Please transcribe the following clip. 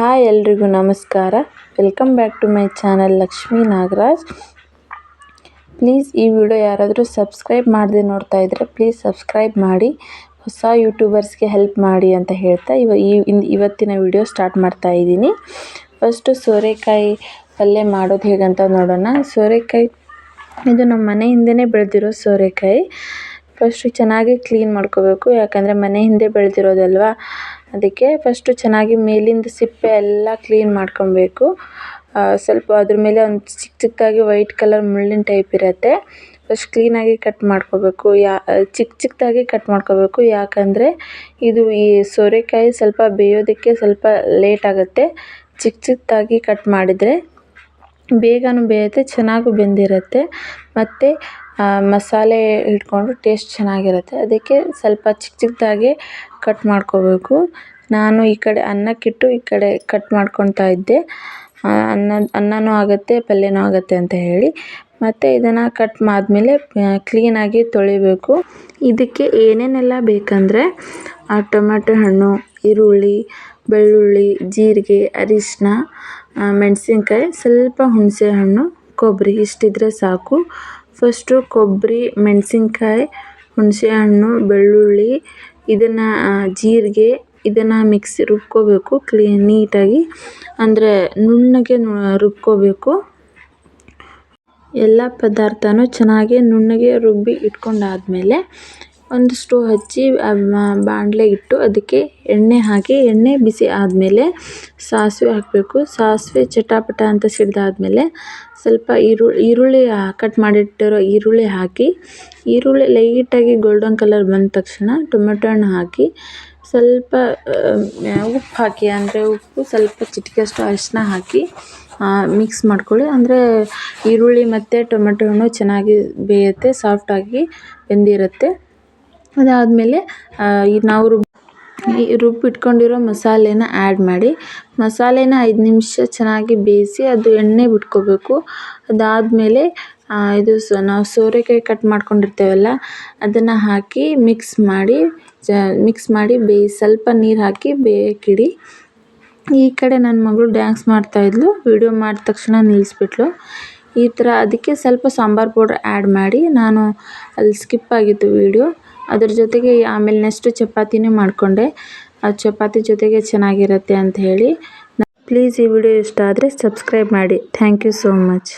Hi ಎಲ್ರಿಗೂ ನಮಸ್ಕಾರ. Welcome back to my channel Lakshmi Nagaraj. Please ಈ ವಿಡಿಯೋ ಯಾರಾದರೂ ಸಬ್ಸ್ಕ್ರೈಬ್ ಮಾಡದೆ ನೋಡ್ತಾ ಇದ್ದರೆ ಪ್ಲೀಸ್ ಸಬ್ಸ್ಕ್ರೈಬ್ ಮಾಡಿ, ಹೊಸ ಯೂಟ್ಯೂಬರ್ಸ್ಗೆ ಹೆಲ್ಪ್ ಮಾಡಿ ಅಂತ ಹೇಳ್ತಾ ಇವತ್ತಿನ ವಿಡಿಯೋ ಸ್ಟಾರ್ಟ್ ಮಾಡ್ತಾ ಇದ್ದೀನಿ. ಫಸ್ಟು ಸೋರೆಕಾಯಿ ಪಲ್ಯ ಮಾಡೋದು ಹೇಗಂತ ನೋಡೋಣ. ಸೋರೆಕಾಯಿ ಇದು ನಮ್ಮ ಮನೆ ಹಿಂದೆನೇ ಬೆಳೆದಿರೋ ಸೋರೆಕಾಯಿ. ಫಸ್ಟು ಚೆನ್ನಾಗಿ ಕ್ಲೀನ್ ಮಾಡ್ಕೋಬೇಕು, ಯಾಕಂದರೆ ಮನೆ ಹಿಂದೆ ಬೆಳೆದಿರೋದಲ್ವಾ, ಅದಕ್ಕೆ ಫಸ್ಟು ಚೆನ್ನಾಗಿ ಮೇಲಿಂದ ಸಿಪ್ಪೆ ಎಲ್ಲ ಕ್ಲೀನ್ ಮಾಡ್ಕೊಬೇಕು. ಸ್ವಲ್ಪ ಅದ್ರ ಮೇಲೆ ಒಂದು ಚಿಕ್ಕದಾಗಿ ವೈಟ್ ಕಲರ್ ಮುಳ್ಳಿನ ಟೈಪ್ ಇರುತ್ತೆ. ಫಸ್ಟ್ ಕ್ಲೀನಾಗಿ ಕಟ್ ಮಾಡ್ಕೋಬೇಕು. ಚಿಕ್ಕದಾಗಿ ಕಟ್ ಮಾಡ್ಕೋಬೇಕು, ಯಾಕಂದರೆ ಇದು ಈ ಸೋರೆಕಾಯಿ ಸ್ವಲ್ಪ ಬೇಯೋದಕ್ಕೆ ಸ್ವಲ್ಪ ಲೇಟ್ ಆಗುತ್ತೆ. ಚಿಕ್ಕದಾಗಿ ಕಟ್ ಮಾಡಿದರೆ ಬೇಗನೂ ಬೇಯುತ್ತೆ, ಚೆನ್ನಾಗೂ ಬೆಂದಿರುತ್ತೆ, ಮತ್ತು ಮಸಾಲೆ ಇಟ್ಕೊಂಡು ಟೇಸ್ಟ್ ಚೆನ್ನಾಗಿರುತ್ತೆ. ಅದಕ್ಕೆ ಸ್ವಲ್ಪ ಚಿಕ್ಕದಾಗಿ ಕಟ್ ಮಾಡ್ಕೋಬೇಕು. ನಾನು ಈ ಕಡೆ ಅನ್ನಕ್ಕಿಟ್ಟು ಈ ಕಡೆ ಕಟ್ ಮಾಡ್ಕೊತಾ ಇದ್ದೆ. ಅನ್ನನೂ ಆಗುತ್ತೆ ಪಲ್ಯನೂ ಆಗುತ್ತೆ ಅಂತ ಹೇಳಿ. ಮತ್ತು ಇದನ್ನು ಕಟ್ ಆದಮೇಲೆ ಕ್ಲೀನಾಗಿ ತೊಳಿಬೇಕು. ಇದಕ್ಕೆ ಏನೇನೆಲ್ಲ ಬೇಕಂದರೆ ಟೊಮೆಟೊ ಹಣ್ಣು, ಈರುಳ್ಳಿ, ಬೆಳ್ಳುಳ್ಳಿ, ಜೀರಿಗೆ, ಅರಿಶಿನ, ಮೆಣಸಿನ್ಕಾಯಿ, ಸ್ವಲ್ಪ ಹುಣಸೆ ಹಣ್ಣು, ಕೊಬ್ಬರಿ ಇಷ್ಟಿದ್ರೆ ಸಾಕು. ಫಸ್ಟು ಕೊಬ್ಬರಿ, ಮೆಣಸಿನ್ಕಾಯಿ, ಹುಣಸೆ ಹಣ್ಣು, ಬೆಳ್ಳುಳ್ಳಿ, ಇದನ್ನು ಜೀರಿಗೆ ಇದನ್ನು ಮಿಕ್ಸಿ ರುಬ್ಕೋಬೇಕು ನೀಟಾಗಿ, ಅಂದರೆ ನುಣ್ಣಗೆ ರುಬ್ಕೋಬೇಕು. ಎಲ್ಲ ಪದಾರ್ಥನೂ ಚೆನ್ನಾಗಿ ನುಣ್ಣಗೆ ರುಬ್ಬಿ ಇಟ್ಕೊಂಡಾದಮೇಲೆ ಒಂದು ಸ್ಟವ್ ಹಚ್ಚಿ ಬಾಣಲೆ ಇಟ್ಟು ಅದಕ್ಕೆ ಎಣ್ಣೆ ಹಾಕಿ, ಎಣ್ಣೆ ಬಿಸಿ ಆದಮೇಲೆ ಸಾಸಿವೆ ಹಾಕಬೇಕು. ಸಾಸಿವೆ ಚಟಾಪಟ ಅಂತ ಸಿಡಿದಾದ್ಮೇಲೆ ಸ್ವಲ್ಪ ಈರುಳ್ಳಿ ಕಟ್ ಮಾಡಿಟ್ಟಿರೋ ಈರುಳ್ಳಿ ಹಾಕಿ, ಈರುಳ್ಳಿ ಲೈಟಾಗಿ ಗೋಲ್ಡನ್ ಕಲರ್ ಬಂದ ತಕ್ಷಣ ಟೊಮೆಟೊ ಹಣ್ಣು ಹಾಕಿ, ಸ್ವಲ್ಪ ಉಪ್ಪು ಹಾಕಿ, ಅಂದರೆ ಉಪ್ಪು ಸ್ವಲ್ಪ ಚಿಟಿಕೆಯಷ್ಟು ಅರಿಶಿನ ಹಾಕಿ ಮಿಕ್ಸ್ ಮಾಡ್ಕೊಳ್ಳಿ. ಅಂದರೆ ಈರುಳ್ಳಿ ಮತ್ತು ಟೊಮೆಟೊ ಹಣ್ಣು ಚೆನ್ನಾಗಿ ಬೇಯುತ್ತೆ, ಸಾಫ್ಟಾಗಿ ಬೆಂದಿರುತ್ತೆ. ಅದಾದಮೇಲೆ ನಾವು ರುಬ್ಬಿಟ್ಕೊಂಡಿರೋ ಮಸಾಲೆನ ಆ್ಯಡ್ ಮಾಡಿ, ಮಸಾಲೆನ 5 ನಿಮಿಷ ಚೆನ್ನಾಗಿ ಬೇಯಿಸಿ ಅದು ಎಣ್ಣೆ ಬಿಟ್ಕೋಬೇಕು. ಅದಾದಮೇಲೆ ನಾವು ಸೋರೆಕಾಯಿ ಕಟ್ ಮಾಡ್ಕೊಂಡಿರ್ತೇವಲ್ಲ ಅದನ್ನು ಹಾಕಿ ಮಿಕ್ಸ್ ಮಾಡಿ ಸ್ವಲ್ಪ ನೀರು ಹಾಕಿ ಬೇಯಕ್ಕಿಡಿ. ಈ ಕಡೆ ನನ್ನ ಮಗಳು ಡ್ಯಾನ್ಸ್ ಮಾಡ್ತಾಯಿದ್ಲು, ವಿಡಿಯೋ ಮಾಡಿದ ತಕ್ಷಣ ನಿಲ್ಲಿಸ್ಬಿಟ್ಲು. ಈ ಥರ ಅದಕ್ಕೆ ಸ್ವಲ್ಪ ಸಾಂಬಾರು ಪೌಡ್ರ್ ಆ್ಯಡ್ ಮಾಡಿ, ನಾನು ಅಲ್ಲಿ ಸ್ಕಿಪ್ ಆಗಿತ್ತು ವಿಡಿಯೋ. ಅದ್ರ ಜೊತೆಗೆ ಆಮೇಲೆ ನೆಕ್ಸ್ಟು ಚಪಾತಿನೇ ಮಾಡಿಕೊಂಡೆ. ಆ ಚಪಾತಿ ಜೊತೆಗೆ ಚೆನ್ನಾಗಿರುತ್ತೆ ಅಂತ ಹೇಳಿ. ಪ್ಲೀಸ್ ಈ ವಿಡಿಯೋ ಇಷ್ಟ ಆದರೆ ಸಬ್ಸ್ಕ್ರೈಬ್ ಮಾಡಿ. Thank you so much.